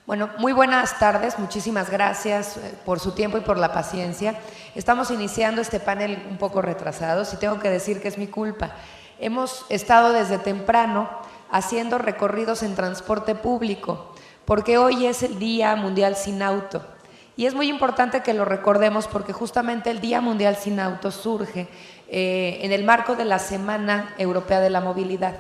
Bueno, muy buenas tardes, muchísimas gracias por su tiempo y por la paciencia. Estamos iniciando este panel un poco retrasados y tengo que decir que es mi culpa. Hemos estado desde temprano haciendo recorridos en transporte público, porque hoy es el Día Mundial Sin Auto. Y es muy importante que lo recordemos porque justamente el Día Mundial Sin Auto surge en el marco de la Semana Europea de la Movilidad.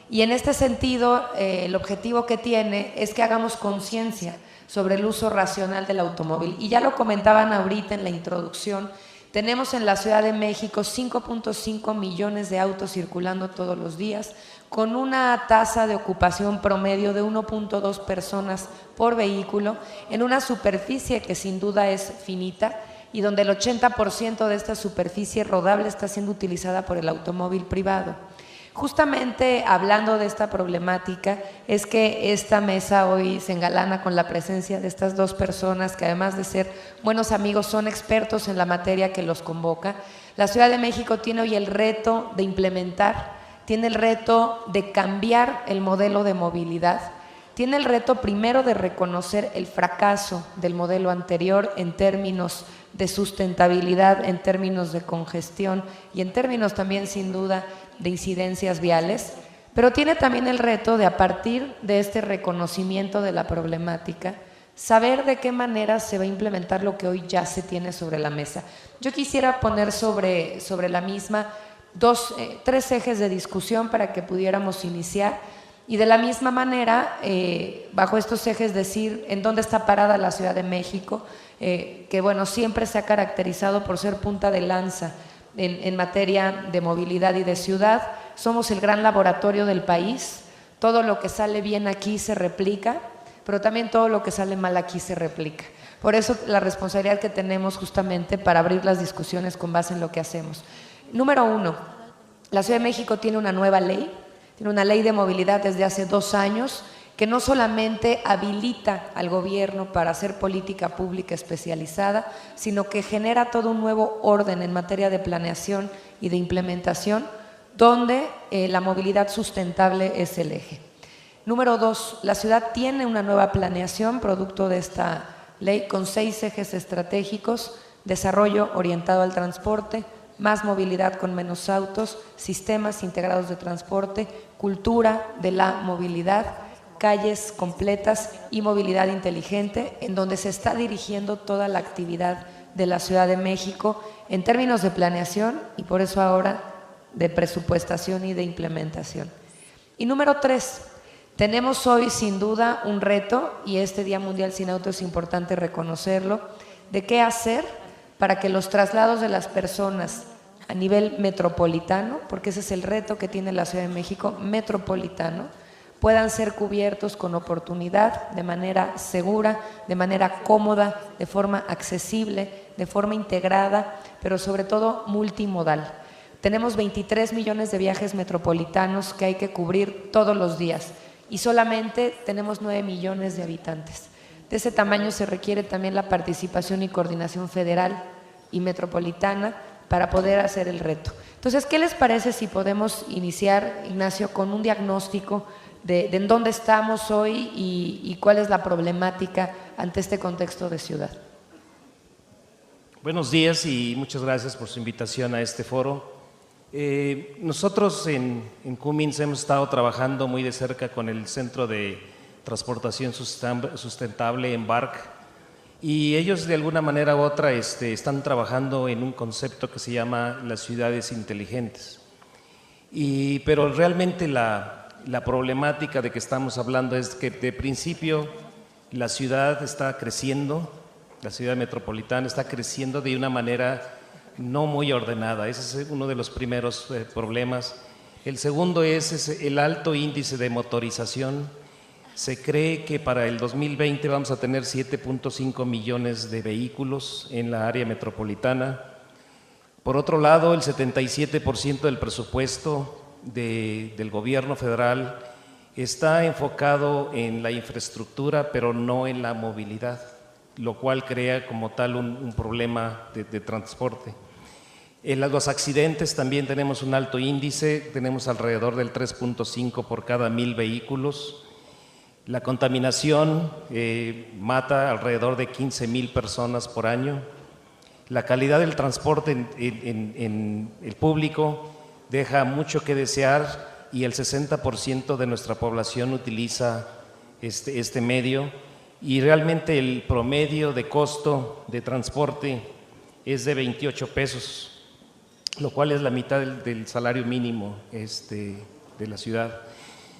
Y en este sentido, el objetivo que tiene es que hagamos conciencia sobre el uso racional del automóvil. Y ya lo comentaban ahorita en la introducción, tenemos en la Ciudad de México 5.5 millones de autos circulando todos los días, con una tasa de ocupación promedio de 1.2 personas por vehículo, en una superficie que sin duda es finita y donde el 80% de esta superficie rodable está siendo utilizada por el automóvil privado. Justamente hablando de esta problemática es que esta mesa hoy se engalana con la presencia de estas dos personas que además de ser buenos amigos son expertos en la materia que los convoca. La Ciudad de México tiene hoy el reto de implementar, tiene el reto de cambiar el modelo de movilidad, tiene el reto primero de reconocer el fracaso del modelo anterior en términos de sustentabilidad, en términos de congestión y en términos también sin duda de incidencias viales, pero tiene también el reto de a partir de este reconocimiento de la problemática, saber de qué manera se va a implementar lo que hoy ya se tiene sobre la mesa. Yo quisiera poner sobre la misma tres ejes de discusión para que pudiéramos iniciar y de la misma manera, bajo estos ejes decir en dónde está parada la Ciudad de México, que bueno, siempre se ha caracterizado por ser punta de lanza en materia de movilidad y de ciudad. Somos el gran laboratorio del país, todo lo que sale bien aquí se replica, pero también todo lo que sale mal aquí se replica. Por eso la responsabilidad que tenemos justamente para abrir las discusiones con base en lo que hacemos. Número 1, la Ciudad de México tiene una nueva ley, tiene una ley de movilidad desde hace 2 años, que no solamente habilita al gobierno para hacer política pública especializada, sino que genera todo un nuevo orden en materia de planeación y de implementación, donde la movilidad sustentable es el eje. Número 2, la ciudad tiene una nueva planeación, producto de esta ley, con 6 ejes estratégicos: desarrollo orientado al transporte, más movilidad con menos autos, sistemas integrados de transporte, cultura de la movilidad, calles completas y movilidad inteligente, en donde se está dirigiendo toda la actividad de la Ciudad de México en términos de planeación y por eso ahora de presupuestación y de implementación. Y número 3, tenemos hoy sin duda un reto, y este Día Mundial Sin Auto es importante reconocerlo, de qué hacer para que los traslados de las personas a nivel metropolitano, porque ese es el reto que tiene la Ciudad de México, metropolitano, puedan ser cubiertos con oportunidad, de manera segura, de manera cómoda, de forma accesible, de forma integrada, pero sobre todo multimodal. Tenemos 23 millones de viajes metropolitanos que hay que cubrir todos los días y solamente tenemos 9 millones de habitantes. De ese tamaño se requiere también la participación y coordinación federal y metropolitana para poder hacer el reto. Entonces, ¿qué les parece si podemos iniciar, Ignacio, con un diagnóstico de en dónde estamos hoy y cuál es la problemática ante este contexto de ciudad? Buenos días y muchas gracias por su invitación a este foro. Nosotros en Cummins hemos estado trabajando muy de cerca con el Centro de Transportación Sustentable, EMBARC, y ellos de alguna manera u otra están trabajando en un concepto que se llama las ciudades inteligentes. Pero realmente la problemática de que estamos hablando es que de principio la ciudad está creciendo, la ciudad metropolitana está creciendo de una manera no muy ordenada. Ese es uno de los primeros problemas. El segundo es el alto índice de motorización. Se cree que para el 2020 vamos a tener 7.5 millones de vehículos en la área metropolitana. Por otro lado, el 77% del presupuesto del gobierno federal está enfocado en la infraestructura, pero no en la movilidad, lo cual crea como tal un problema de transporte. En los accidentes también tenemos un alto índice, tenemos alrededor del 3.5 por cada 1000 vehículos. La contaminación mata alrededor de 15,000 personas por año. La calidad del transporte en el público deja mucho que desear y el 60% de nuestra población utiliza este medio, y realmente el promedio de costo de transporte es de 28 pesos, lo cual es la mitad del salario mínimo de la ciudad.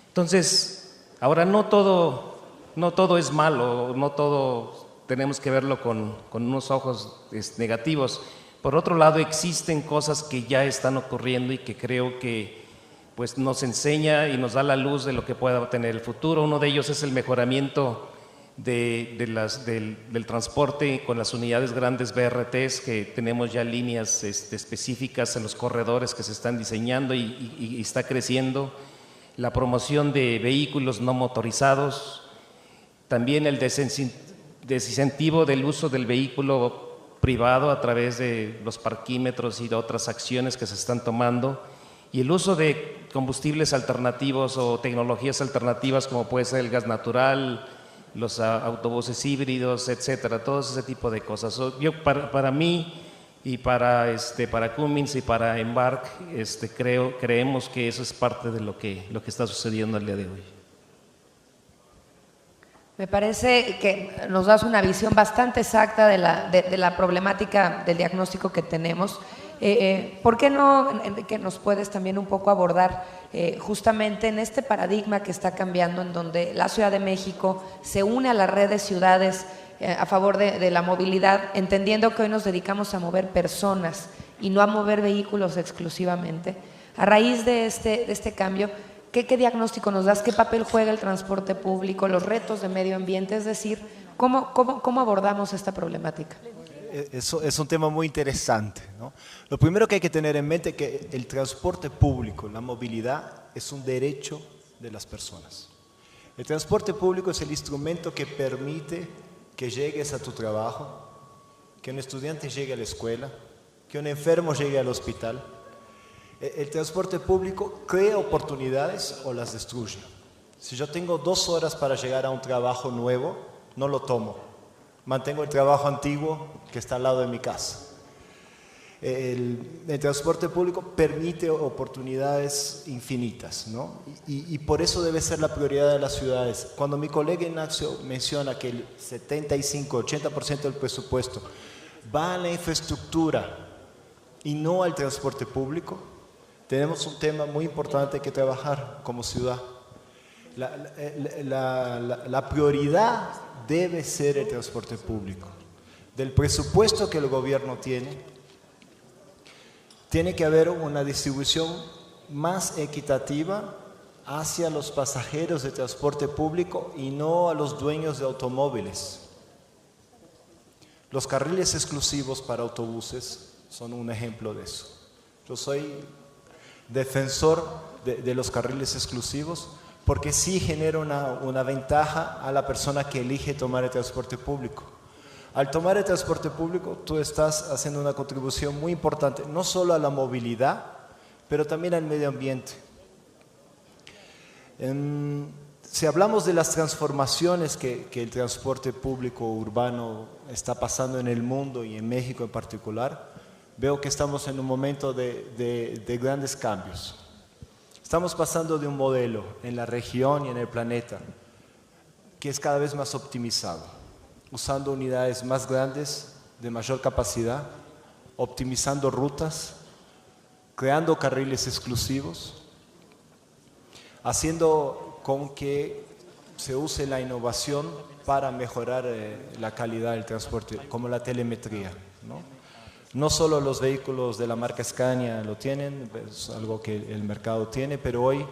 Entonces, ahora no todo es malo, no todo tenemos que verlo con unos ojos negativos. Por otro lado, existen cosas que ya están ocurriendo y que creo que pues, nos enseña y nos da la luz de lo que pueda tener el futuro. Uno de ellos es el mejoramiento del transporte con las unidades grandes BRTs, que tenemos ya líneas específicas en los corredores que se están diseñando y está creciendo. La promoción de vehículos no motorizados, también el desincentivo del uso del vehículo privado a través de los parquímetros y de otras acciones que se están tomando, y el uso de combustibles alternativos o tecnologías alternativas como puede ser el gas natural, los autobuses híbridos, etcétera, todo ese tipo de cosas. Para mí y para Cummins y para Embark, creemos que eso es parte de lo que está sucediendo el día de hoy. Me parece que nos das una visión bastante exacta de la problemática del diagnóstico que tenemos. ¿Por qué no, Enrique, nos puedes también un poco abordar justamente en este paradigma que está cambiando, en donde la Ciudad de México se une a la red de ciudades a favor de la movilidad, entendiendo que hoy nos dedicamos a mover personas y no a mover vehículos exclusivamente? A raíz de este cambio, ¿qué diagnóstico nos das? ¿Qué papel juega el transporte público, los retos de medio ambiente? Es decir, ¿cómo abordamos esta problemática? Eso es un tema muy interesante, ¿no? Lo primero que hay que tener en mente es que el transporte público, la movilidad, es un derecho de las personas. El transporte público es el instrumento que permite que llegues a tu trabajo, que un estudiante llegue a la escuela, que un enfermo llegue al hospital. El transporte público crea oportunidades o las destruye. Si yo tengo 2 horas para llegar a un trabajo nuevo, no lo tomo. Mantengo el trabajo antiguo que está al lado de mi casa. El transporte público permite oportunidades infinitas, ¿no? Y por eso debe ser la prioridad de las ciudades. Cuando mi colega Ignacio menciona que el 75-80% del presupuesto va a la infraestructura y no al transporte público, tenemos un tema muy importante que trabajar como ciudad. La prioridad debe ser el transporte público. Del presupuesto que el gobierno tiene que haber una distribución más equitativa hacia los pasajeros de transporte público y no a los dueños de automóviles. Los carriles exclusivos para autobuses son un ejemplo de eso. Yo soy defensor de los carriles exclusivos porque sí genera una ventaja a la persona que elige tomar el transporte público. Al tomar el transporte público, tú estás haciendo una contribución muy importante, no solo a la movilidad, pero también al medio ambiente. Si hablamos de las transformaciones que el transporte público urbano está pasando en el mundo y en México en particular, veo que estamos en un momento de grandes cambios. Estamos pasando de un modelo en la región y en el planeta que es cada vez más optimizado, usando unidades más grandes, de mayor capacidad, optimizando rutas, creando carriles exclusivos, haciendo con que se use la innovación para mejorar la calidad del transporte, como la telemetría, ¿no? No solo los vehículos de la marca Scania lo tienen, es algo que el mercado tiene, pero hoy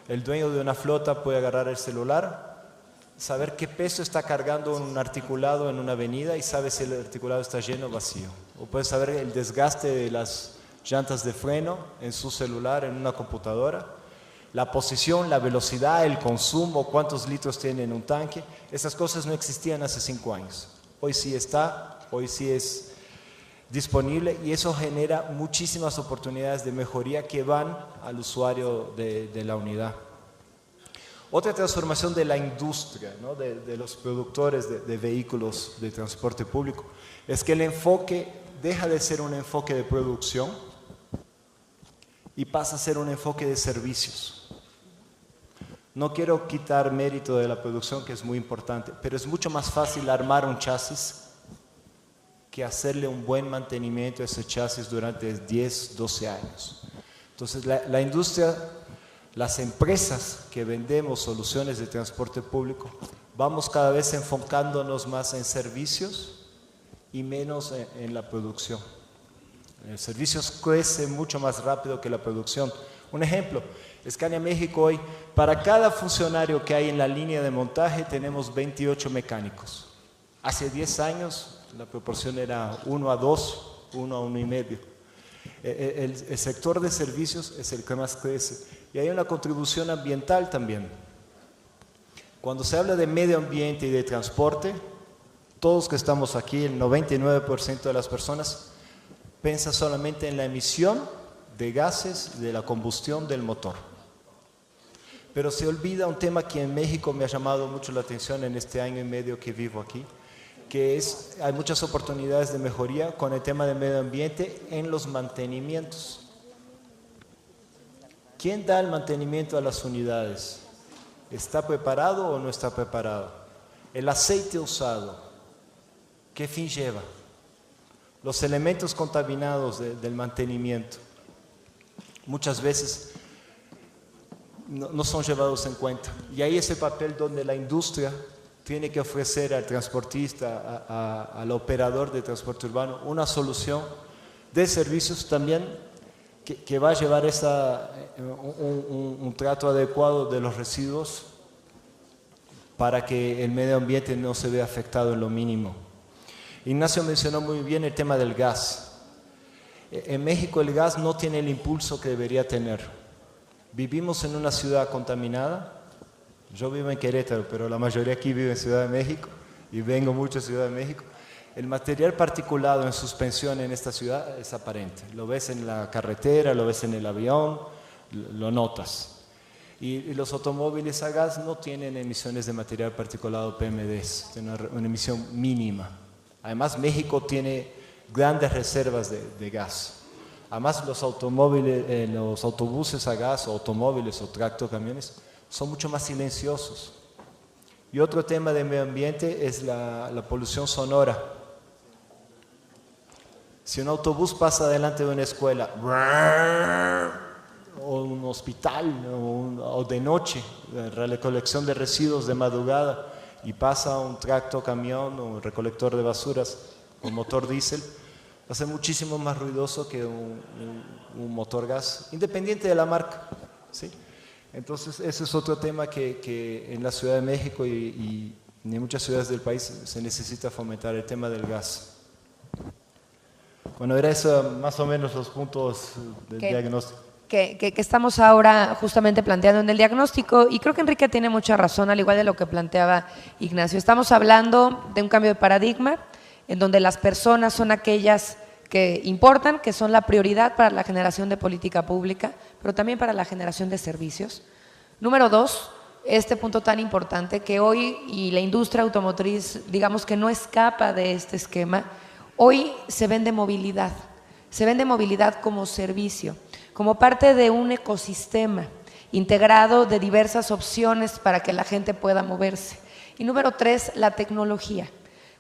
el dueño de una flota puede agarrar el celular, saber qué peso está cargando un articulado en una avenida y sabe si el articulado está lleno o vacío. O puede saber el desgaste de las llantas de freno en su celular, en una computadora, la posición, la velocidad, el consumo, cuántos litros tiene en un tanque. Esas cosas no existían hace 5 años. Hoy sí está, hoy sí es disponible y eso genera muchísimas oportunidades de mejoría que van al usuario de la unidad. Otra transformación de la industria, ¿no? de los productores de vehículos de transporte público, es que el enfoque deja de ser un enfoque de producción y pasa a ser un enfoque de servicios. No quiero quitar mérito de la producción, que es muy importante, pero es mucho más fácil armar un chasis que hacerle un buen mantenimiento a ese chasis durante 10, 12 años. Entonces, la industria, las empresas que vendemos soluciones de transporte público, vamos cada vez enfocándonos más en servicios y menos en la producción. El servicios crece mucho más rápido que la producción. Un ejemplo, Scania México hoy, para cada funcionario que hay en la línea de montaje tenemos 28 mecánicos. Hace 10 años la proporción era 1 a 2, 1 a 1,5. El sector de servicios es el que más crece. Y hay una contribución ambiental también. Cuando se habla de medio ambiente y de transporte, todos que estamos aquí, el 99% de las personas, piensa solamente en la emisión de gases de la combustión del motor. Pero se olvida un tema que en México me ha llamado mucho la atención en este año y medio que vivo aquí, que es, hay muchas oportunidades de mejoría con el tema del medio ambiente en los mantenimientos. ¿Quién da el mantenimiento a las unidades? ¿Está preparado o no está preparado? El aceite usado, ¿qué fin lleva? Los elementos contaminados del mantenimiento, muchas veces no son llevados en cuenta. Y ahí es el papel donde la industria tiene que ofrecer al transportista, al operador de transporte urbano, una solución de servicios también que va a llevar un trato adecuado de los residuos para que el medio ambiente no se vea afectado en lo mínimo. Ignacio mencionó muy bien el tema del gas. En México el gas no tiene el impulso que debería tener. Vivimos en una ciudad contaminada. Yo vivo en Querétaro, pero la mayoría aquí vive en Ciudad de México y vengo mucho a Ciudad de México. El material particulado en suspensión en esta ciudad es aparente. Lo ves en la carretera, lo ves en el avión, lo notas. Y los automóviles a gas no tienen emisiones de material particulado PMDs, tienen una emisión mínima. Además, México tiene grandes reservas de gas. Además, los autobuses a gas, o automóviles o tractocamiones, son mucho más silenciosos. Y otro tema de medio ambiente es la polución sonora. Si un autobús pasa delante de una escuela, o un hospital, o de noche, la recolección de residuos de madrugada, y pasa un tractocamión o un recolector de basuras con motor diésel, va a ser muchísimo más ruidoso que un motor gas, independiente de la marca, ¿sí? Entonces, ese es otro tema que en la Ciudad de México y en muchas ciudades del país se necesita fomentar, el tema del gas. Bueno, era eso más o menos los puntos del diagnóstico. Que estamos ahora justamente planteando en el diagnóstico, y creo que Enrique tiene mucha razón, al igual de lo que planteaba Ignacio. Estamos hablando de un cambio de paradigma en donde las personas son aquellas que importan, que son la prioridad para la generación de política pública, pero también para la generación de servicios. Número 2, este punto tan importante que hoy, y la industria automotriz, digamos que no escapa de este esquema, hoy se vende movilidad como servicio, como parte de un ecosistema integrado de diversas opciones para que la gente pueda moverse. Y número 3, la tecnología.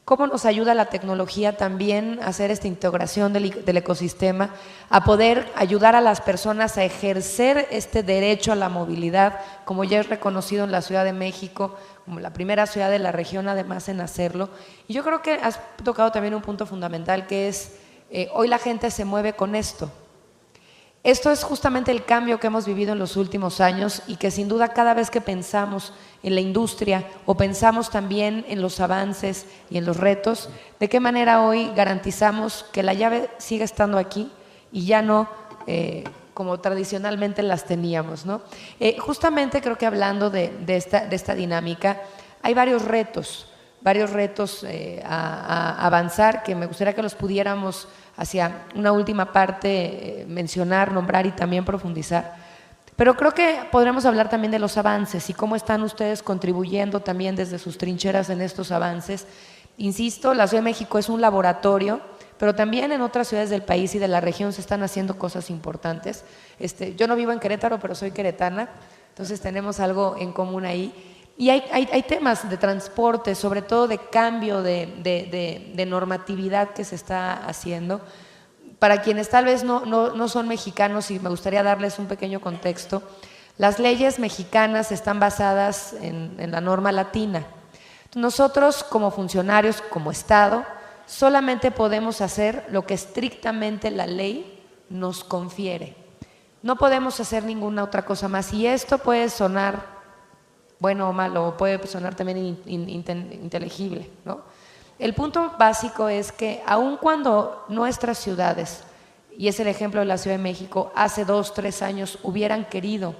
¿Cómo nos ayuda la tecnología también a hacer esta integración del ecosistema, a poder ayudar a las personas a ejercer este derecho a la movilidad, como ya es reconocido en la Ciudad de México, como la primera ciudad de la región además en hacerlo? Y yo creo que has tocado también un punto fundamental, que es hoy la gente se mueve con esto. Esto es justamente el cambio que hemos vivido en los últimos años y que sin duda cada vez que pensamos en la industria o pensamos también en los avances y en los retos, de qué manera hoy garantizamos que la llave siga estando aquí y ya no como tradicionalmente las teníamos, ¿no? Justamente creo que hablando de esta dinámica, hay varios retos a avanzar que me gustaría que los pudiéramos hacia una última parte mencionar, nombrar y también profundizar. Pero creo que podremos hablar también de los avances y cómo están ustedes contribuyendo también desde sus trincheras en estos avances. Insisto, la Ciudad de México es un laboratorio, pero también en otras ciudades del país y de la región se están haciendo cosas importantes. Yo no vivo en Querétaro, pero soy queretana, entonces tenemos algo en común ahí. Y hay temas de transporte, sobre todo de cambio de normatividad que se está haciendo. Para quienes tal vez no son mexicanos, y me gustaría darles un pequeño contexto, las leyes mexicanas están basadas en la norma latina. Nosotros como funcionarios, como Estado, solamente podemos hacer lo que estrictamente la ley nos confiere. No podemos hacer ninguna otra cosa más. Y esto puede sonar bueno o malo, o puede sonar también inteligible, ¿no? El punto básico es que aun cuando nuestras ciudades, y es el ejemplo de la Ciudad de México, hace 2, 3 años hubieran querido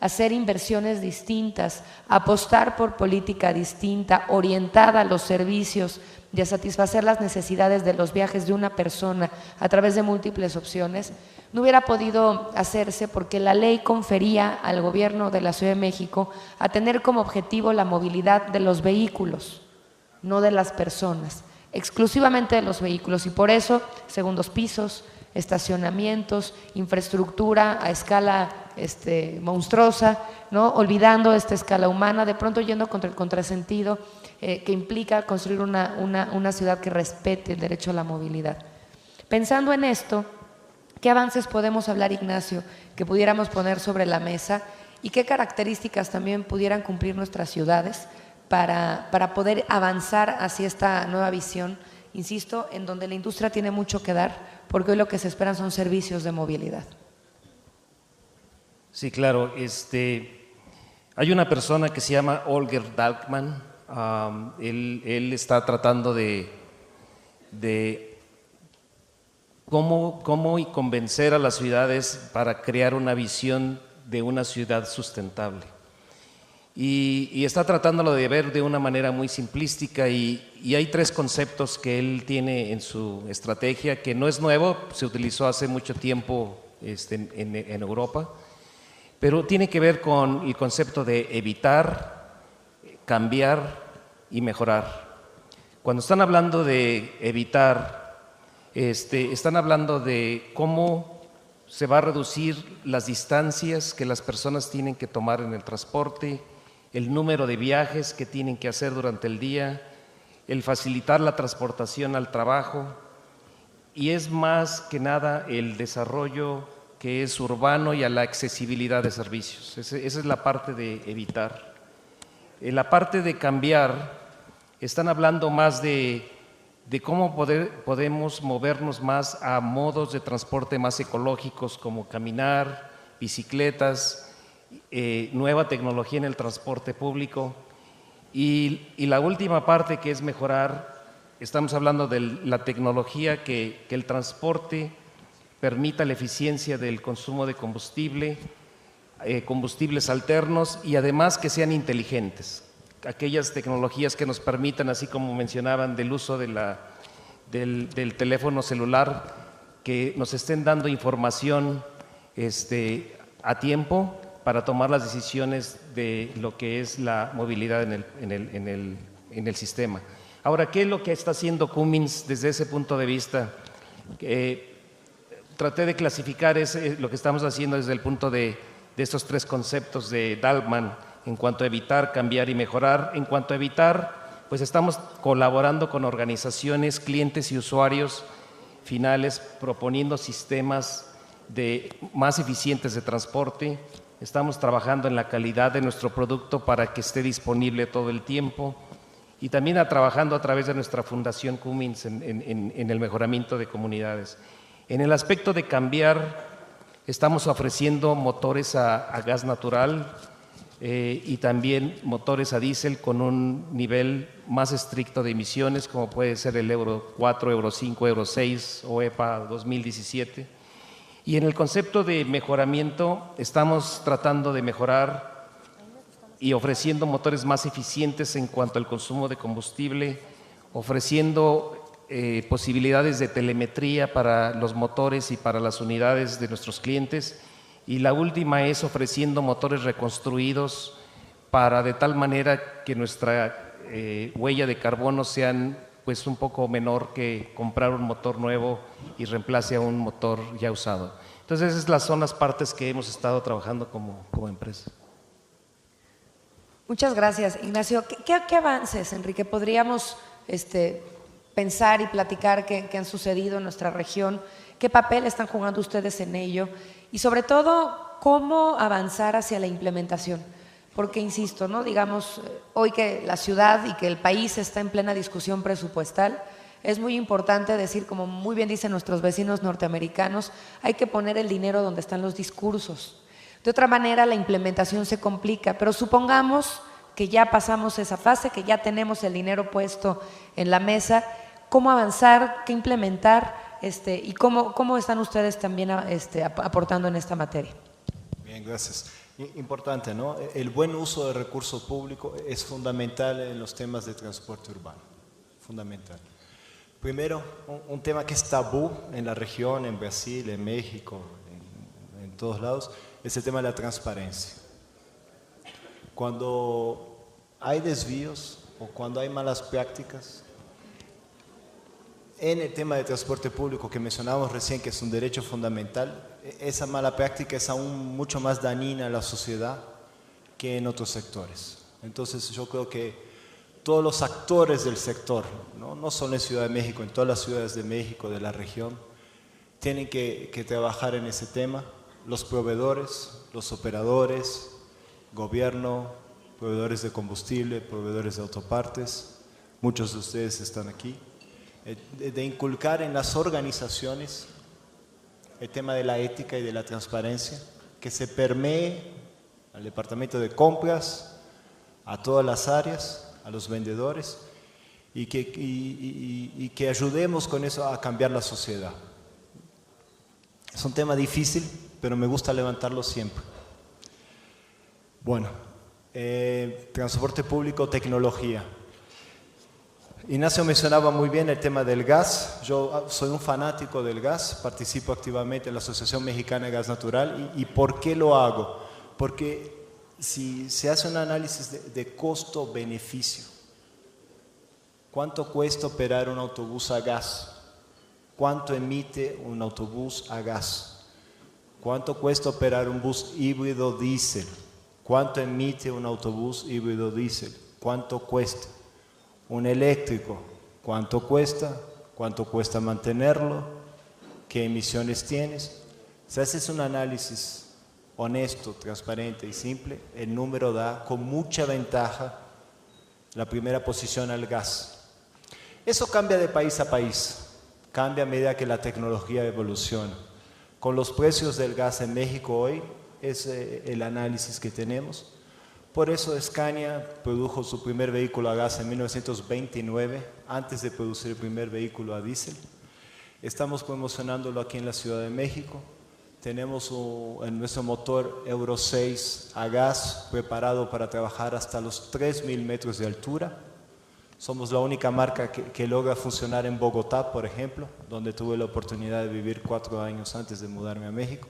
hacer inversiones distintas, apostar por política distinta, orientada a los servicios y a satisfacer las necesidades de los viajes de una persona a través de múltiples opciones, no hubiera podido hacerse porque la ley confería al gobierno de la Ciudad de México a tener como objetivo la movilidad de los vehículos, no de las personas, exclusivamente de los vehículos, y por eso segundos pisos, estacionamientos, infraestructura a escala monstruosa, ¿no? Olvidando esta escala humana, de pronto yendo contra el contrasentido que implica construir una ciudad que respete el derecho a la movilidad. Pensando en esto, ¿qué avances podemos hablar, Ignacio, que pudiéramos poner sobre la mesa y qué características también pudieran cumplir nuestras ciudades para poder avanzar hacia esta nueva visión, insisto, en donde la industria tiene mucho que dar, porque hoy lo que se esperan son servicios de movilidad? Sí, claro. Hay una persona que se llama Holger Dalkman. Él está tratando de cómo convencer a las ciudades para crear una visión de una ciudad sustentable. Y está tratándolo de ver de una manera muy simplística, y hay 3 conceptos que él tiene en su estrategia, que no es nuevo, se utilizó hace mucho tiempo en Europa, pero tiene que ver con el concepto de evitar, cambiar y mejorar. Cuando están hablando de evitar, están hablando de cómo se va a reducir las distancias que las personas tienen que tomar en el transporte, el número de viajes que tienen que hacer durante el día, el facilitar la transportación al trabajo, y es más que nada el desarrollo que es urbano y a la accesibilidad de servicios. Esa es la parte de evitar. En la parte de cambiar, están hablando más de cómo podemos movernos más a modos de transporte más ecológicos, como caminar, bicicletas, nueva tecnología en el transporte público, y la última parte, que es mejorar. Estamos hablando de la tecnología, que el transporte permita la eficiencia del consumo de combustible, combustibles alternos, y además que sean inteligentes. Aquellas tecnologías que nos permitan, así como mencionaban, del uso del teléfono celular, que nos estén dando información a tiempo para tomar las decisiones de lo que es la movilidad en el sistema. Ahora, ¿qué es lo que está haciendo Cummins desde ese punto de vista? Traté de clasificar lo que estamos haciendo desde el punto de estos 3 conceptos de Dalkman, en cuanto a evitar, cambiar y mejorar. En cuanto a evitar, pues estamos colaborando con organizaciones, clientes y usuarios finales, proponiendo sistemas más eficientes de transporte. Estamos trabajando en la calidad de nuestro producto para que esté disponible todo el tiempo, y también trabajando a través de nuestra Fundación Cummins en el mejoramiento de comunidades. En el aspecto de cambiar, estamos ofreciendo motores a gas natural y también motores a diésel con un nivel más estricto de emisiones, como puede ser el Euro 4, Euro 5, Euro 6 o EPA 2017. Y en el concepto de mejoramiento, estamos tratando de mejorar y ofreciendo motores más eficientes en cuanto al consumo de combustible, ofreciendo posibilidades de telemetría para los motores y para las unidades de nuestros clientes, y la última es ofreciendo motores reconstruidos para de tal manera que nuestra huella de carbono sean pues un poco menor que comprar un motor nuevo y reemplace a un motor ya usado. Entonces esas son las partes que hemos estado trabajando como empresa. Muchas gracias, Ignacio. ¿Qué avances, Enrique, podríamos pensar y platicar que han sucedido en nuestra región? ¿Qué papel están jugando ustedes en ello? Y sobre todo, ¿cómo avanzar hacia la implementación? Porque, insisto, ¿no? Digamos, hoy que la ciudad y que el país está en plena discusión presupuestal, es muy importante decir, como muy bien dicen nuestros vecinos norteamericanos, hay que poner el dinero donde están los discursos. De otra manera, la implementación se complica, pero supongamos que ya pasamos esa fase, que ya tenemos el dinero puesto en la mesa. ¿Cómo avanzar? ¿Qué implementar? ¿Y cómo están ustedes también aportando en esta materia? Bien, gracias. Importante, ¿no? El buen uso del recurso público es fundamental en los temas de transporte urbano. Fundamental. Primero, un tema que es tabú en la región, en Brasil, en México, en todos lados, es el tema de la transparencia. Cuando hay desvíos o cuando hay malas prácticas, en el tema de transporte público que mencionábamos recién, que es un derecho fundamental, esa mala práctica es aún mucho más dañina a la sociedad que en otros sectores. Entonces yo creo que todos los actores del sector, no solo en Ciudad de México, en todas las ciudades de México, de la región, tienen que trabajar en ese tema. Los proveedores, los operadores, gobierno, proveedores de combustible, proveedores de autopartes, muchos de ustedes están aquí, de inculcar en las organizaciones el tema de la ética y de la transparencia, que se permee al departamento de compras, a todas las áreas, a los vendedores, y que ayudemos con eso a cambiar la sociedad. Es un tema difícil, pero me gusta levantarlo siempre. Bueno, transporte público, tecnología. Ignacio mencionaba muy bien el tema del gas. Yo soy un fanático del gas, participo activamente en la Asociación Mexicana de Gas Natural. ¿Y por qué lo hago? Porque si se hace un análisis de costo-beneficio, ¿cuánto cuesta operar un autobús a gas? ¿Cuánto emite un autobús a gas? ¿Cuánto cuesta operar un bus híbrido diésel? ¿Cuánto emite un autobús híbrido diésel? ¿Cuánto cuesta? Un eléctrico, ¿cuánto cuesta? ¿Cuánto cuesta mantenerlo? ¿Qué emisiones tienes? Si haces un análisis honesto, transparente y simple, el número da con mucha ventaja la primera posición al gas. Eso cambia de país a país, cambia a medida que la tecnología evoluciona. Con los precios del gas en México hoy es el análisis que tenemos. Por eso Scania produjo su primer vehículo a gas en 1929, antes de producir el primer vehículo a diésel. Estamos promocionándolo aquí en la Ciudad de México. Tenemos en nuestro motor Euro 6 a gas preparado para trabajar hasta los 3.000 metros de altura. Somos la única marca que logra funcionar en Bogotá, por ejemplo, donde tuve la oportunidad de vivir 4 años antes de mudarme a México.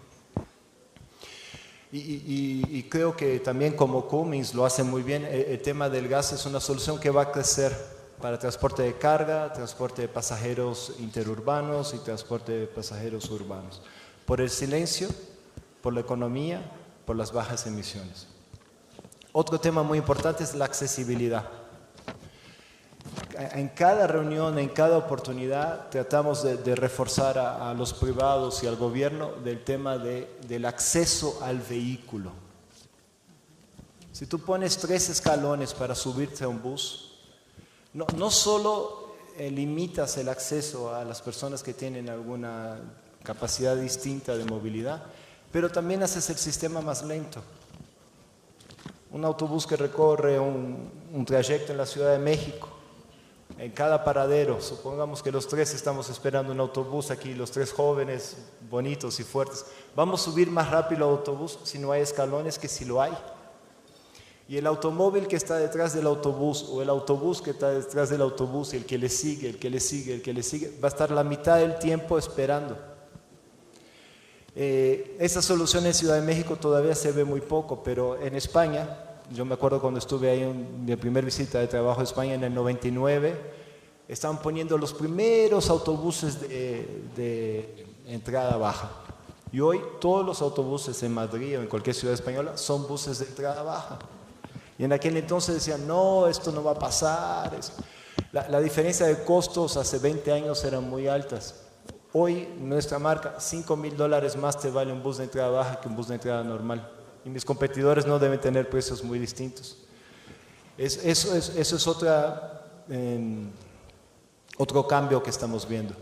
Y creo que también como Cummins lo hace muy bien, el tema del gas es una solución que va a crecer para transporte de carga, transporte de pasajeros interurbanos y transporte de pasajeros urbanos. Por el silencio, por la economía, por las bajas emisiones. Otro tema muy importante es la accesibilidad. En cada reunión, en cada oportunidad, tratamos de reforzar a los privados y al gobierno del tema del acceso al vehículo. Si tú pones 3 escalones para subirte a un bus, no solo limitas el acceso a las personas que tienen alguna capacidad distinta de movilidad, pero también haces el sistema más lento. Un autobús que recorre un trayecto en la Ciudad de México, en cada paradero, supongamos que los 3 estamos esperando un autobús aquí, los 3 jóvenes, bonitos y fuertes, vamos a subir más rápido al autobús si no hay escalones que si lo hay. Y el automóvil que está detrás del autobús o el autobús que está detrás del autobús y el que le sigue, el que le sigue, el que le sigue, va a estar la mitad del tiempo esperando. Esta solución en Ciudad de México todavía se ve muy poco, pero en España, yo me acuerdo cuando estuve ahí en mi primera visita de trabajo a España en el 99, estaban poniendo los primeros autobuses de entrada baja. Y hoy todos los autobuses en Madrid o en cualquier ciudad española son buses de entrada baja. Y en aquel entonces decían, no, esto no va a pasar. La diferencia de costos hace 20 años eran muy altas. Hoy nuestra marca, $5,000 más te vale un bus de entrada baja que un bus de entrada normal. Y mis competidores no deben tener precios muy distintos. Eso es otro cambio que estamos viendo.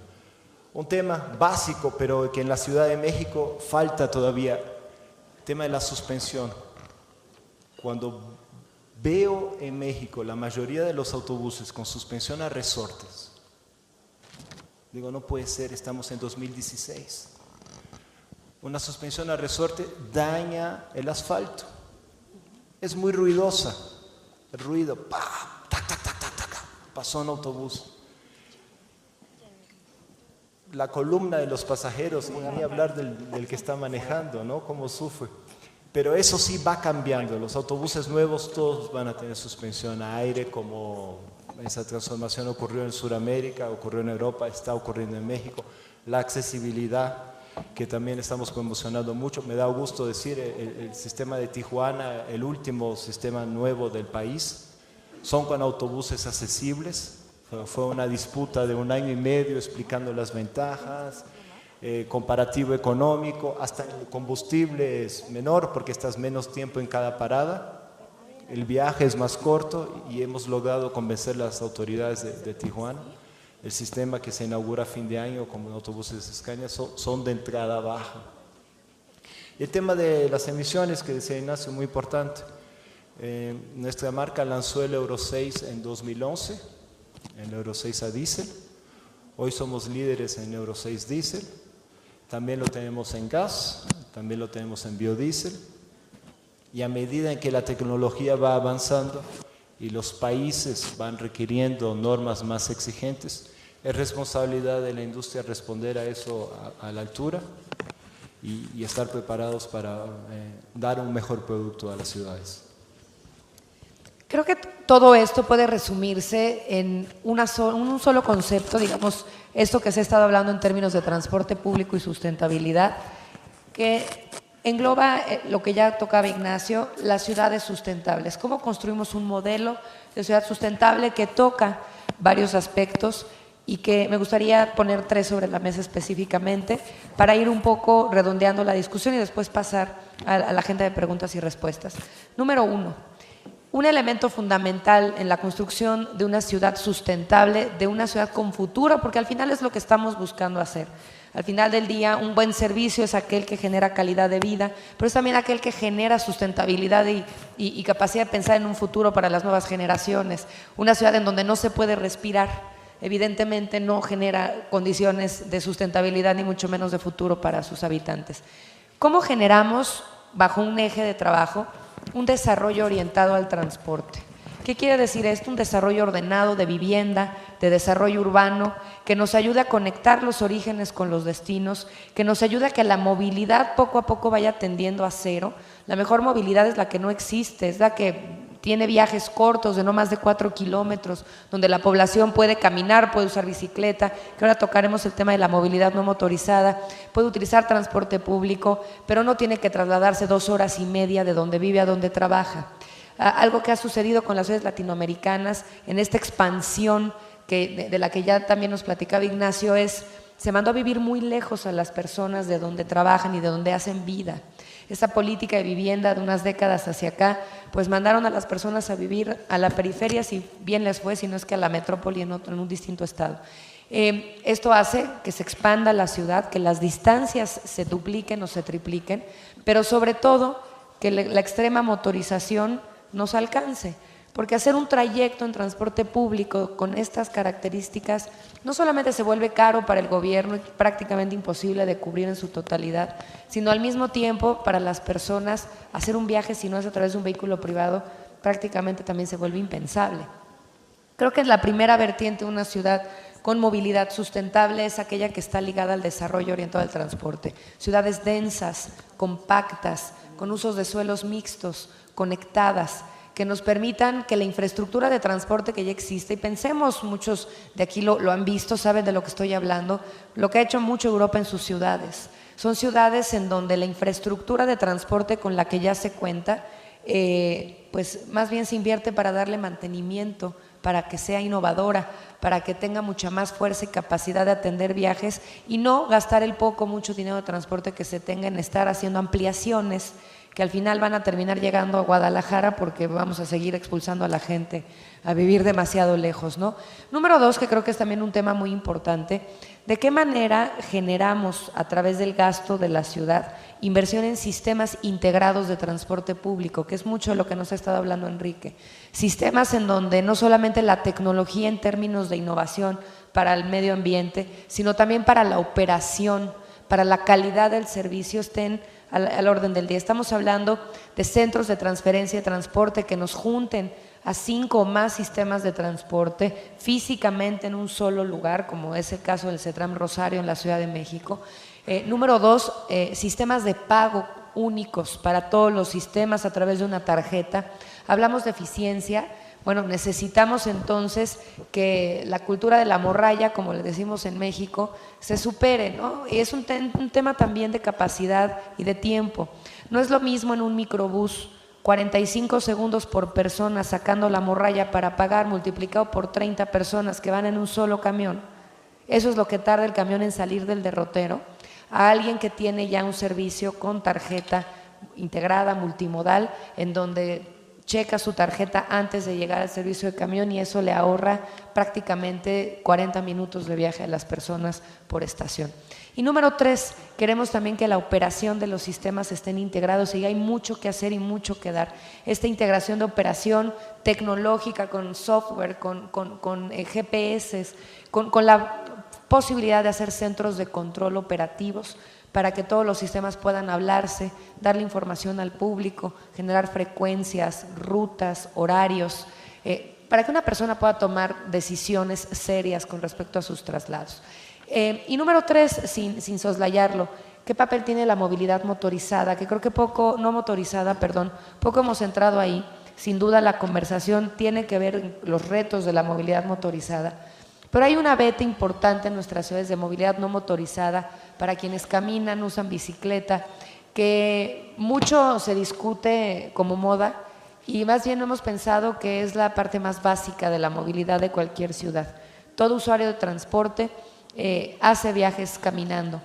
Un tema básico, pero que en la Ciudad de México falta todavía, el tema de la suspensión. Cuando veo en México la mayoría de los autobuses con suspensión a resortes, digo, no puede ser, estamos en 2016. Una suspensión a resorte daña el asfalto. Es muy ruidosa. El ruido, ¡pah! ¡Tac, tac, tac, tac, tac! Pasó un autobús. La columna de los pasajeros, ni hablar del que está manejando, ¿no? Cómo sufre. Pero eso sí va cambiando. Los autobuses nuevos todos van a tener suspensión a aire, como esa transformación ocurrió en Sudamérica, ocurrió en Europa, está ocurriendo en México. La accesibilidad, que también estamos promocionando mucho. Me da gusto decir, el sistema de Tijuana, el último sistema nuevo del país, son con autobuses accesibles. Fue una disputa de 1 año y medio explicando las ventajas, comparativo económico, hasta el combustible es menor porque estás menos tiempo en cada parada, el viaje es más corto y hemos logrado convencer a las autoridades de Tijuana. El sistema que se inaugura a fin de año como autobuses de Scania son de entrada baja. Y el tema de las emisiones que decía Ignacio, muy importante. Nuestra marca lanzó el Euro 6 en 2011, el Euro 6 a diésel. Hoy somos líderes en Euro 6 diésel. También lo tenemos en gas, también lo tenemos en biodiesel. Y a medida en que la tecnología va avanzando y los países van requiriendo normas más exigentes, es responsabilidad de la industria responder a eso a la altura y estar preparados para dar un mejor producto a las ciudades. Creo que todo esto puede resumirse en un solo concepto, digamos, esto que se ha estado hablando en términos de transporte público y sustentabilidad, que engloba lo que ya tocaba Ignacio, las ciudades sustentables. ¿Cómo construimos un modelo de ciudad sustentable que toca varios aspectos y que me gustaría poner 3 sobre la mesa específicamente para ir un poco redondeando la discusión y después pasar a la agenda de preguntas y respuestas? Número 1. Un elemento fundamental en la construcción de una ciudad sustentable, de una ciudad con futuro, porque al final es lo que estamos buscando hacer. Al final del día, un buen servicio es aquel que genera calidad de vida, pero es también aquel que genera sustentabilidad y capacidad de pensar en un futuro para las nuevas generaciones. Una ciudad en donde no se puede respirar, evidentemente no genera condiciones de sustentabilidad ni mucho menos de futuro para sus habitantes. ¿Cómo generamos, bajo un eje de trabajo, un desarrollo orientado al transporte? ¿Qué quiere decir esto? Un desarrollo ordenado de vivienda, de desarrollo urbano, que nos ayude a conectar los orígenes con los destinos, que nos ayude a que la movilidad poco a poco vaya tendiendo a cero. La mejor movilidad es la que no existe, es la que tiene viajes cortos de no más de 4 kilómetros, donde la población puede caminar, puede usar bicicleta, que ahora tocaremos el tema de la movilidad no motorizada, puede utilizar transporte público, pero no tiene que trasladarse 2 horas y media de donde vive a donde trabaja. Algo que ha sucedido con las ciudades latinoamericanas en esta expansión de la que ya también nos platicaba Ignacio se mandó a vivir muy lejos a las personas de donde trabajan y de donde hacen vida. Esa política de vivienda de unas décadas hacia acá, pues mandaron a las personas a vivir a la periferia, si bien les fue, si no es que a la metrópoli en un distinto estado. Esto hace que se expanda la ciudad, que las distancias se dupliquen o se tripliquen, pero sobre todo que la extrema motorización nos alcance, porque hacer un trayecto en transporte público con estas características no solamente se vuelve caro para el gobierno y prácticamente imposible de cubrir en su totalidad, sino al mismo tiempo para las personas hacer un viaje, si no es a través de un vehículo privado, prácticamente también se vuelve impensable. Creo que es la primera vertiente de una ciudad con movilidad sustentable es aquella que está ligada al desarrollo orientado al transporte. Ciudades densas, compactas, con usos de suelos mixtos, conectadas, que nos permitan que la infraestructura de transporte que ya existe, y pensemos, muchos de aquí lo han visto, saben de lo que estoy hablando, lo que ha hecho mucho Europa en sus ciudades. Son ciudades en donde la infraestructura de transporte con la que ya se cuenta, pues más bien se invierte para darle mantenimiento, para que sea innovadora, para que tenga mucha más fuerza y capacidad de atender viajes y no gastar el poco, mucho dinero de transporte que se tenga en estar haciendo ampliaciones que al final van a terminar llegando a Guadalajara porque vamos a seguir expulsando a la gente a vivir demasiado lejos, ¿no? Número 2, que creo que es también un tema muy importante, ¿de qué manera generamos a través del gasto de la ciudad inversión en sistemas integrados de transporte público, que es mucho de lo que nos ha estado hablando Enrique? Sistemas en donde no solamente la tecnología en términos de innovación para el medio ambiente, sino también para la operación, para la calidad del servicio estén al orden del día. Estamos hablando de centros de transferencia y transporte que nos junten a 5 o más sistemas de transporte físicamente en un solo lugar, como es el caso del CETRAM Rosario en la Ciudad de México. Número 2, sistemas de pago únicos para todos los sistemas a través de una tarjeta. Hablamos de eficiencia. Bueno, necesitamos entonces que la cultura de la morralla, como le decimos en México, se supere, ¿no? Y es un tema también de capacidad y de tiempo. No es lo mismo en un microbús, 45 segundos por persona sacando la morralla para pagar, multiplicado por 30 personas que van en un solo camión. Eso es lo que tarda el camión en salir del derrotero, a alguien que tiene ya un servicio con tarjeta integrada, multimodal, en donde checa su tarjeta antes de llegar al servicio de camión y eso le ahorra prácticamente 40 minutos de viaje a las personas por estación. Y número 3, queremos también que la operación de los sistemas estén integrados y hay mucho que hacer y mucho que dar. Esta integración de operación tecnológica con software, con GPS, con la posibilidad de hacer centros de control operativos para que todos los sistemas puedan hablarse, darle información al público, generar frecuencias, rutas, horarios, para que una persona pueda tomar decisiones serias con respecto a sus traslados. Y número 3, sin soslayarlo, ¿qué papel tiene la movilidad motorizada? Que creo que poco hemos entrado ahí. Sin duda la conversación tiene que ver con los retos de la movilidad motorizada. Pero hay una veta importante en nuestras ciudades de movilidad no motorizada para quienes caminan, usan bicicleta, que mucho se discute como moda y más bien hemos pensado que es la parte más básica de la movilidad de cualquier ciudad. Todo usuario de transporte hace viajes caminando,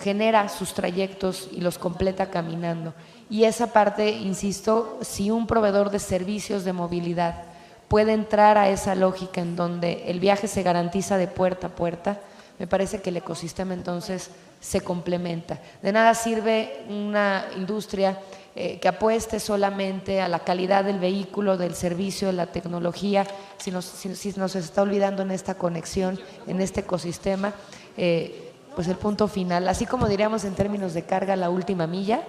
genera sus trayectos y los completa caminando. Y esa parte, insisto, si un proveedor de servicios de movilidad puede entrar a esa lógica en donde el viaje se garantiza de puerta a puerta, me parece que el ecosistema entonces se complementa. De nada sirve una industria que apueste solamente a la calidad del vehículo, del servicio, de la tecnología, si nos está olvidando en esta conexión, en este ecosistema, pues el punto final, así como diríamos en términos de carga, la última milla,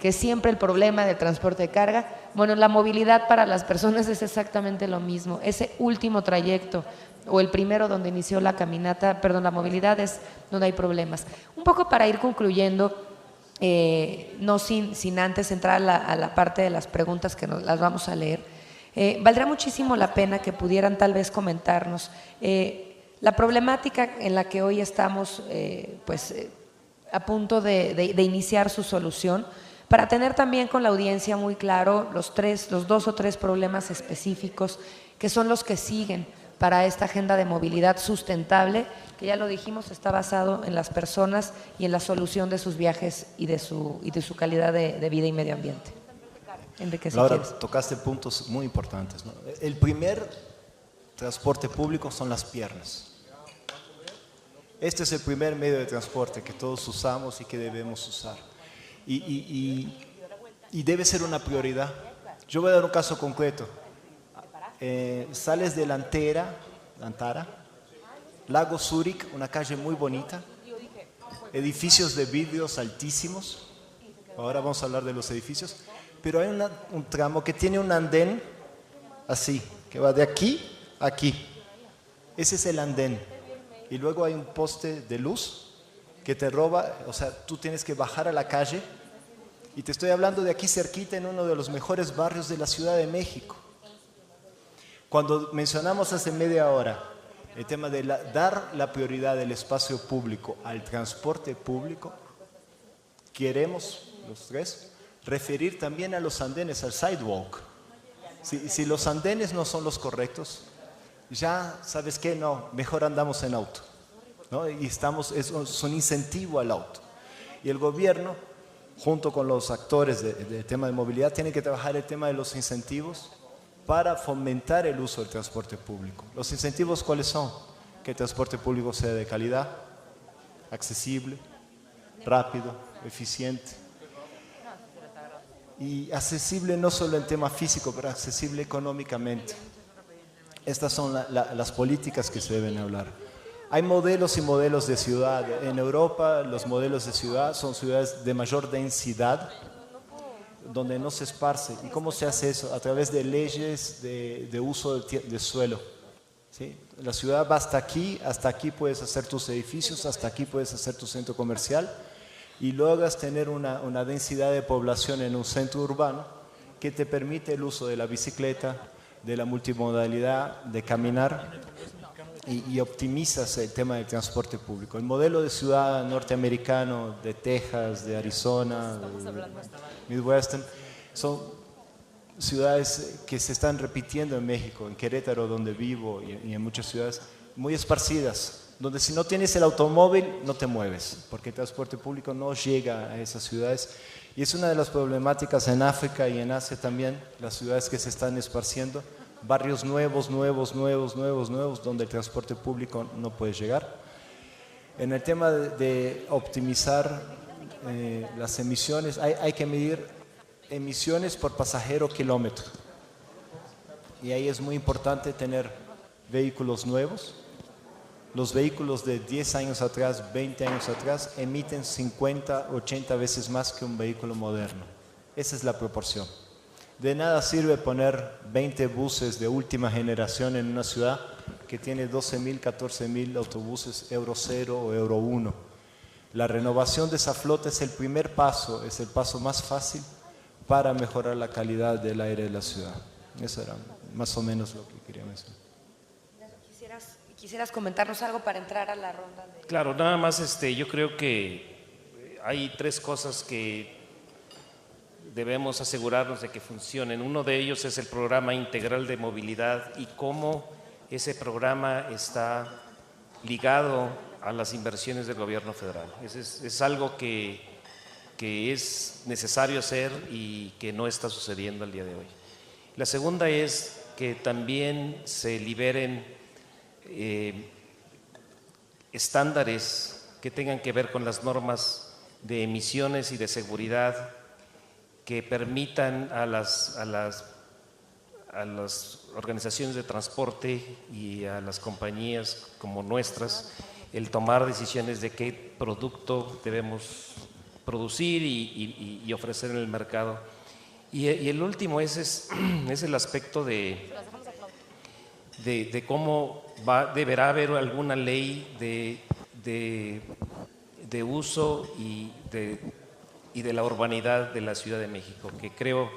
que es siempre el problema del transporte de carga. Bueno, la movilidad para las personas es exactamente lo mismo. Ese último trayecto o el primero donde inició la caminata, la movilidad es donde hay problemas. Un poco para ir concluyendo, no sin antes entrar a la parte de las preguntas que las vamos a leer, valdrá muchísimo la pena que pudieran tal vez comentarnos la problemática en la que hoy estamos a punto de iniciar su solución, para tener también con la audiencia muy claro los 2 o 3 problemas específicos que son los que siguen para esta agenda de movilidad sustentable, que ya lo dijimos, está basado en las personas y en la solución de sus viajes y de su calidad de vida y medio ambiente. Enrique, Laura, tocaste puntos muy importantes, ¿no? El primer transporte público son las piernas. Este es el primer medio de transporte que todos usamos y que debemos usar. Y debe ser una prioridad. Yo voy a dar un caso concreto. Sales de la Antara, Lago Zúrich, una calle muy bonita, edificios de vidrios altísimos. Ahora vamos a hablar de los edificios. Pero hay un tramo que tiene un andén así, que va de aquí a aquí. Ese es el andén. y luego hay un poste de luz que te roba, o sea, tú tienes que bajar a la calle, y te estoy hablando de aquí cerquita en uno de los mejores barrios de la Ciudad de México. Cuando mencionamos hace media hora el tema de dar la prioridad del espacio público al transporte público, queremos los tres referir también a los andenes, al sidewalk. Si los andenes no son los correctos, ya sabes qué, no, mejor andamos en auto, ¿no? Y es un incentivo al auto. Y el gobierno, junto con los actores del tema de movilidad, tiene que trabajar el tema de los incentivos para fomentar el uso del transporte público. ¿Los incentivos cuáles son? Que el transporte público sea de calidad, accesible, rápido, eficiente. Y accesible no solo en tema físico, pero accesible económicamente. Estas son las políticas que se deben hablar. Hay modelos y modelos de ciudad. En Europa los modelos de ciudad son ciudades de mayor densidad, donde no se esparce. ¿Y cómo se hace eso? A través de leyes de uso de suelo. ¿Sí? La ciudad va hasta aquí puedes hacer tus edificios, hasta aquí puedes hacer tu centro comercial, y logras tener una densidad de población en un centro urbano que te permite el uso de la bicicleta, de la multimodalidad, de caminar, y optimizas el tema del transporte público. El modelo de ciudad norteamericano, de Texas, de Arizona, de Midwestern, son ciudades que se están repitiendo en México, en Querétaro, donde vivo, y en muchas ciudades, muy esparcidas, donde si no tienes el automóvil no te mueves, porque el transporte público no llega a esas ciudades. Y es una de las problemáticas en África y en Asia también, las ciudades que se están esparciendo, barrios nuevos, donde el transporte público no puede llegar. En el tema de optimizar las emisiones, hay que medir emisiones por pasajero kilómetro. Y ahí es muy importante tener vehículos nuevos. Los vehículos de 10 años atrás, 20 años atrás, emiten 50, 80 veces más que un vehículo moderno. Esa es la proporción. De nada sirve poner 20 buses de última generación en una ciudad que tiene 12.000, 14.000 autobuses Euro 0 o Euro 1. La renovación de esa flota es el primer paso, es el paso más fácil para mejorar la calidad del aire de la ciudad. Eso era más o menos lo que quería mencionar. ¿Quisieras comentarnos algo para entrar a la ronda de... Claro, nada más yo creo que hay tres cosas que debemos asegurarnos de que funcionen. Uno de ellos es el programa integral de movilidad y cómo ese programa está ligado a las inversiones del gobierno federal. Es algo que es necesario hacer y que no está sucediendo al día de hoy. La segunda es que también se liberen estándares que tengan que ver con las normas de emisiones y de seguridad que permitan a las organizaciones de transporte y a las compañías como nuestras el tomar decisiones de qué producto debemos producir y ofrecer en el mercado. Y el último es el aspecto de cómo deberá haber alguna ley de uso y de la urbanidad de la Ciudad de México, que creo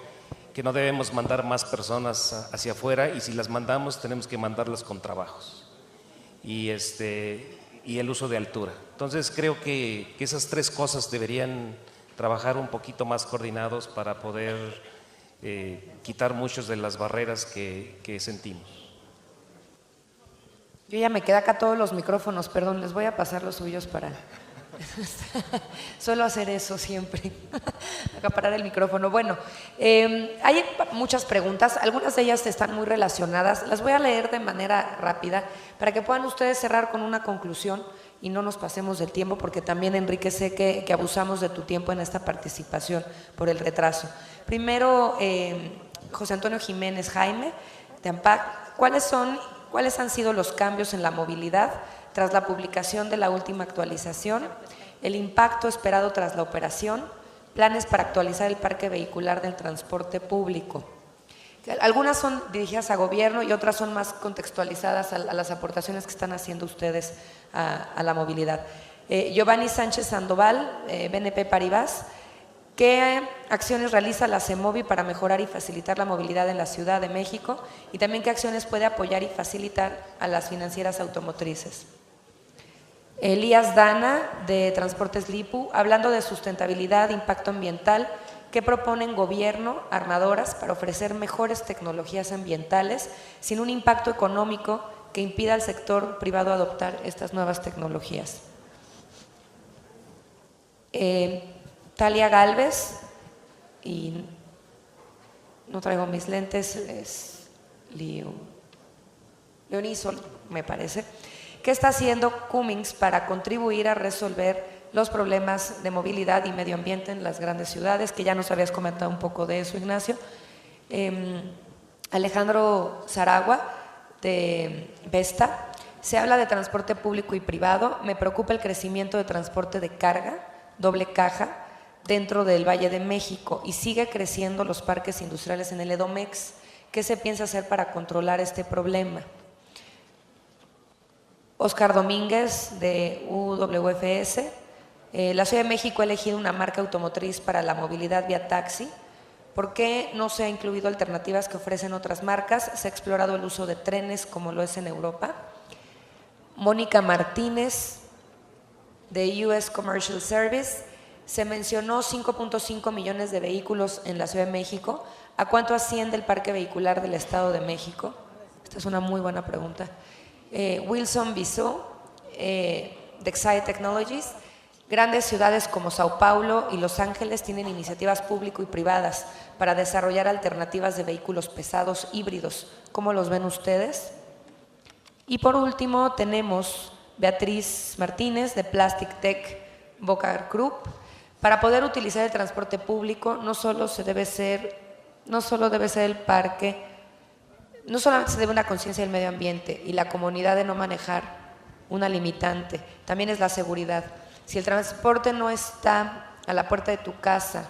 que no debemos mandar más personas hacia afuera, y si las mandamos tenemos que mandarlas con trabajos y el uso de altura. Entonces creo que esas tres cosas deberían trabajar un poquito más coordinados para poder quitar muchas de las barreras que sentimos. Yo ya me quedé acá todos los micrófonos, perdón, les voy a pasar los suyos para... Suelo hacer eso siempre, acaparar el micrófono. Bueno, hay muchas preguntas, algunas de ellas están muy relacionadas, las voy a leer de manera rápida para que puedan ustedes cerrar con una conclusión y no nos pasemos del tiempo, porque también, Enrique, sé que abusamos de tu tiempo en esta participación por el retraso. Primero, José Antonio Jiménez Jaime, de AMPAC, ¿cuáles han sido los cambios en la movilidad tras la publicación de la última actualización, el impacto esperado tras la operación, planes para actualizar el parque vehicular del transporte público? Algunas son dirigidas a gobierno y otras son más contextualizadas a las aportaciones que están haciendo ustedes a la movilidad. Giovanni Sánchez Sandoval, BNP Paribas, ¿qué acciones realiza la CEMOVI para mejorar y facilitar la movilidad en la Ciudad de México? Y también, ¿qué acciones puede apoyar y facilitar a las financieras automotrices? Elías Dana, de Transportes Lipu, hablando de sustentabilidad, impacto ambiental, ¿qué proponen gobierno, armadoras, para ofrecer mejores tecnologías ambientales sin un impacto económico que impida al sector privado adoptar estas nuevas tecnologías? Talia Galvez, y no traigo mis lentes, es Leonisol, me parece. ¿Qué está haciendo Cummins para contribuir a resolver los problemas de movilidad y medio ambiente en las grandes ciudades? Que ya nos habías comentado un poco de eso, Ignacio. Alejandro Zaragua, de Vesta, se habla de transporte público y privado. Me preocupa el crecimiento de transporte de carga, doble caja, dentro del Valle de México, y sigue creciendo los parques industriales en el Edomex. ¿Qué se piensa hacer para controlar este problema? Oscar Domínguez, de UWFS, la Ciudad de México ha elegido una marca automotriz para la movilidad vía taxi. ¿Por qué no se ha incluido alternativas que ofrecen otras marcas? ¿Se ha explorado el uso de trenes como lo es en Europa? Mónica Martínez, de US Commercial Service, se mencionó 5.5 millones de vehículos en la Ciudad de México. ¿A cuánto asciende el parque vehicular del Estado de México? Esta es una muy buena pregunta. Wilson Bissó, de Exide Technologies, grandes ciudades como Sao Paulo y Los Ángeles tienen iniciativas público y privadas para desarrollar alternativas de vehículos pesados híbridos. ¿Cómo los ven ustedes? Y por último tenemos Beatriz Martínez, de Plastic Tech Boca Group. Para poder utilizar el transporte público no solo debe ser el parque, no solamente se debe una conciencia del medio ambiente y la comunidad de no manejar una limitante, también es la seguridad. Si el transporte no está a la puerta de tu casa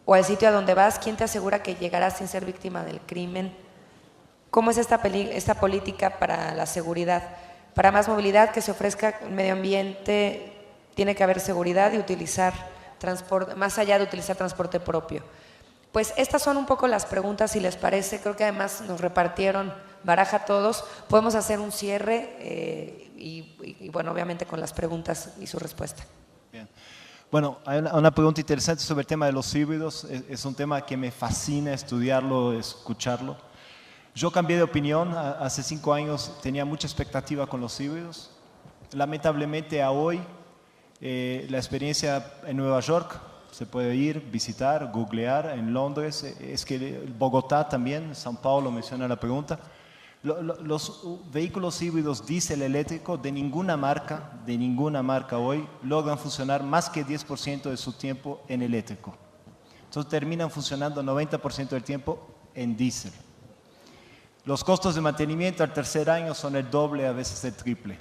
o al sitio a donde vas, ¿quién te asegura que llegarás sin ser víctima del crimen? ¿Cómo es esta política para la seguridad? Para más movilidad, que se ofrezca el medio ambiente, tiene que haber seguridad y utilizar transporte, más allá de utilizar transporte propio. Pues estas son un poco las preguntas, si les parece. Creo que además nos repartieron baraja a todos. Podemos hacer un cierre y bueno, obviamente con las preguntas y su respuesta. Bien. Bueno, hay una pregunta interesante sobre el tema de los híbridos. Es un tema que me fascina estudiarlo, escucharlo. Yo cambié de opinión. Hace 5 años tenía mucha expectativa con los híbridos. Lamentablemente a hoy, la experiencia en Nueva York, se puede ir, visitar, googlear, en Londres, es que Bogotá también, São Paulo menciona la pregunta. Los vehículos híbridos diésel eléctrico de ninguna marca hoy logran funcionar más que 10% de su tiempo en eléctrico. Entonces terminan funcionando 90% del tiempo en diésel. Los costos de mantenimiento al tercer año son el doble, a veces el triple.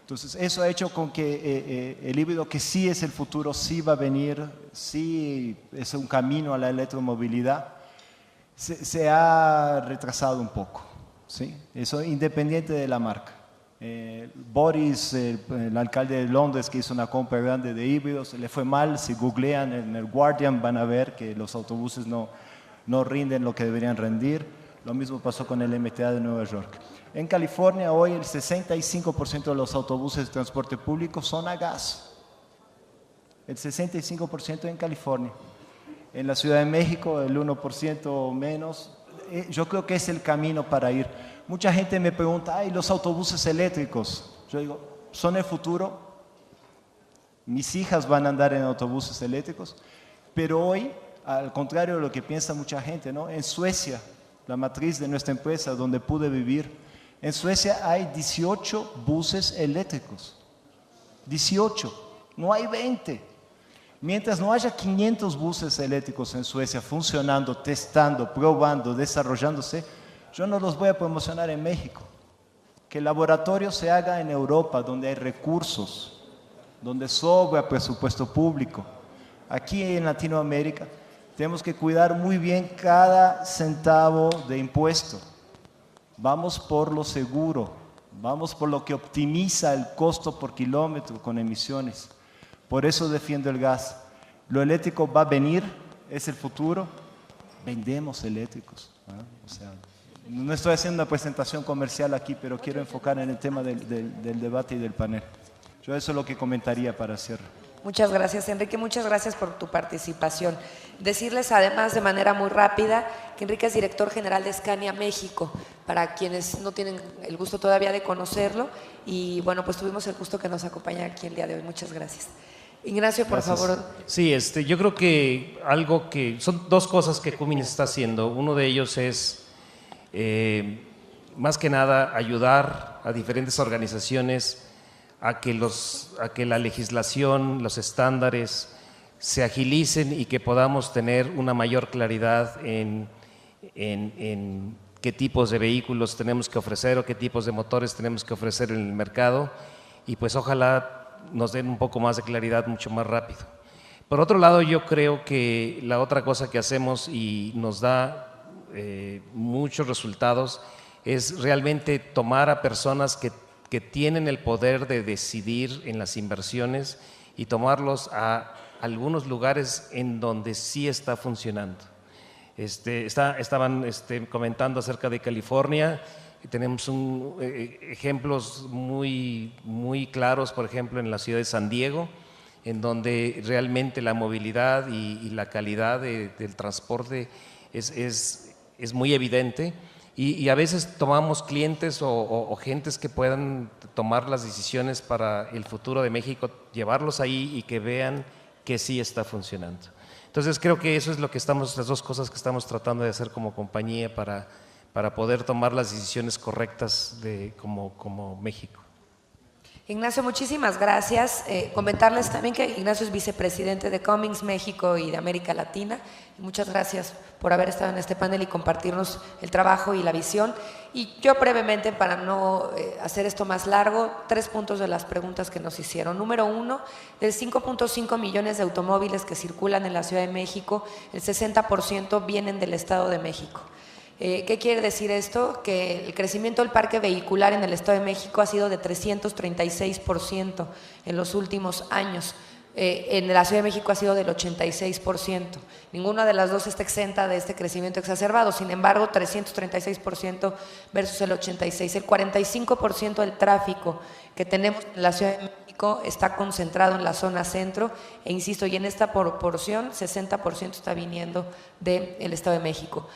Entonces, eso ha hecho con que el híbrido, que sí es el futuro, sí va a venir, sí es un camino a la electromovilidad, se ha retrasado un poco, ¿sí? Eso independiente de la marca. Boris, el alcalde de Londres, que hizo una compra grande de híbridos, le fue mal. Si googlean en el Guardian van a ver que los autobuses no rinden lo que deberían rendir. Lo mismo pasó con el MTA de Nueva York. En California hoy el 65% de los autobuses de transporte público son a gas. El 65% en California. En la Ciudad de México el 1% o menos. Yo creo que es el camino para ir. Mucha gente me pregunta, ¿y los autobuses eléctricos? Yo digo, ¿son el futuro? Mis hijas van a andar en autobuses eléctricos. Pero hoy, al contrario de lo que piensa mucha gente, ¿no? En Suecia, la matriz de nuestra empresa, donde pude vivir, en Suecia hay 18 buses eléctricos. 18, no hay 20. Mientras no haya 500 buses eléctricos en Suecia funcionando, testando, probando, desarrollándose, yo no los voy a promocionar en México. Que el laboratorio se haga en Europa, donde hay recursos, donde sobra presupuesto público. Aquí en Latinoamérica Tenemos que cuidar muy bien cada centavo de impuesto. Vamos por lo seguro, vamos por lo que optimiza el costo por kilómetro con emisiones. Por eso defiendo el gas. Lo eléctrico va a venir, es el futuro. Vendemos eléctricos, ¿no? O sea, no estoy haciendo una presentación comercial aquí, pero quiero enfocar en el tema del debate y del panel. Yo eso es lo que comentaría para cierre. Muchas gracias, Enrique. Muchas gracias por tu participación. Decirles además de manera muy rápida que Enrique es director general de Scania México, para quienes no tienen el gusto todavía de conocerlo. Y bueno, pues tuvimos el gusto que nos acompaña aquí el día de hoy. Muchas gracias. Ignacio, por favor. Sí, yo creo que son dos cosas que Cummins está haciendo. Uno de ellos es, más que nada, ayudar a diferentes organizaciones a que la legislación, los estándares se agilicen y que podamos tener una mayor claridad en qué tipos de vehículos tenemos que ofrecer o qué tipos de motores tenemos que ofrecer en el mercado, y pues ojalá nos den un poco más de claridad mucho más rápido. Por otro lado, yo creo que la otra cosa que hacemos y nos da muchos resultados es realmente tomar a personas que tienen el poder de decidir en las inversiones y tomarlos a algunos lugares en donde sí está funcionando. Estaban comentando acerca de California. Tenemos ejemplos muy claros, por ejemplo, en la ciudad de San Diego, en donde realmente la movilidad y la calidad del transporte es muy evidente. Y a veces tomamos clientes o gentes que puedan tomar las decisiones para el futuro de México, llevarlos ahí y que vean que sí está funcionando. Entonces creo que eso es las dos cosas que estamos tratando de hacer como compañía para poder tomar las decisiones correctas como México. Ignacio, muchísimas gracias. Comentarles también que Ignacio es vicepresidente de Cummins México y de América Latina. Muchas gracias por haber estado en este panel y compartirnos el trabajo y la visión. Y yo brevemente, para no hacer esto más largo, 3 puntos de las preguntas que nos hicieron. Número 1, del 5.5 millones de automóviles que circulan en la Ciudad de México, el 60% vienen del Estado de México. ¿Qué quiere decir esto? Que el crecimiento del parque vehicular en el Estado de México ha sido de 336% en los últimos años. En la Ciudad de México ha sido del 86%. Ninguna de las dos está exenta de este crecimiento exacerbado. Sin embargo, 336% versus el 86%. El 45% del tráfico que tenemos en la Ciudad de México está concentrado en la zona centro, e insisto, y en esta proporción 60% está viniendo del Estado de México.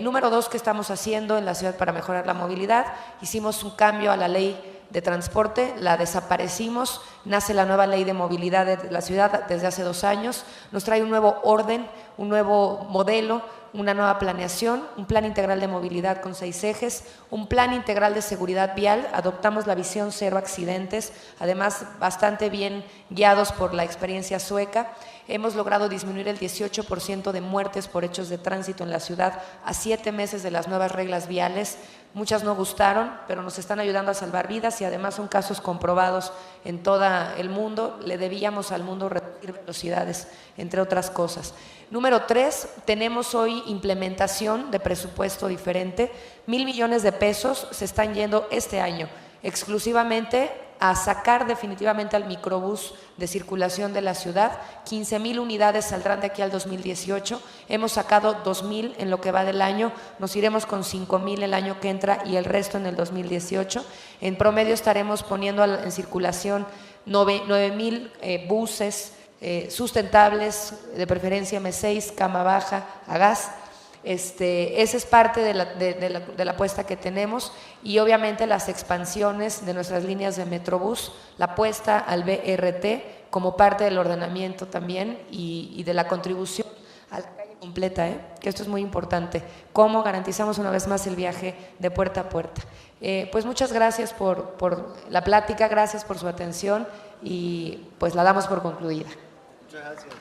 Número 2, ¿qué estamos haciendo en la ciudad para mejorar la movilidad? Hicimos un cambio a la ley de transporte, la desaparecimos, nace la nueva ley de movilidad de la ciudad desde hace 2 años, nos trae un nuevo orden, un nuevo modelo, una nueva planeación, un plan integral de movilidad con 6 ejes, un plan integral de seguridad vial, adoptamos la visión 0 accidentes, además bastante bien guiados por la experiencia sueca. Hemos logrado disminuir el 18% de muertes por hechos de tránsito en la ciudad a 7 meses de las nuevas reglas viales. Muchas no gustaron, pero nos están ayudando a salvar vidas y además son casos comprobados en todo el mundo. Le debíamos al mundo reducir velocidades, entre otras cosas. Número 3, tenemos hoy implementación de presupuesto diferente. 1,000 millones de pesos se están yendo este año exclusivamente a sacar definitivamente al microbús de circulación de la ciudad. 15,000 unidades saldrán de aquí al 2018. Hemos sacado 2,000 en lo que va del año. Nos iremos con 5,000 el año que entra y el resto en el 2018. En promedio estaremos poniendo en circulación 9,000 buses sustentables, de preferencia M6, cama baja, a gas. Esa es parte de la apuesta que tenemos, y obviamente las expansiones de nuestras líneas de Metrobús, la apuesta al BRT como parte del ordenamiento también y de la contribución a la calle completa, que esto es muy importante, cómo garantizamos una vez más el viaje de puerta a puerta. Pues muchas gracias por la plática, gracias por su atención y pues la damos por concluida. Muchas gracias.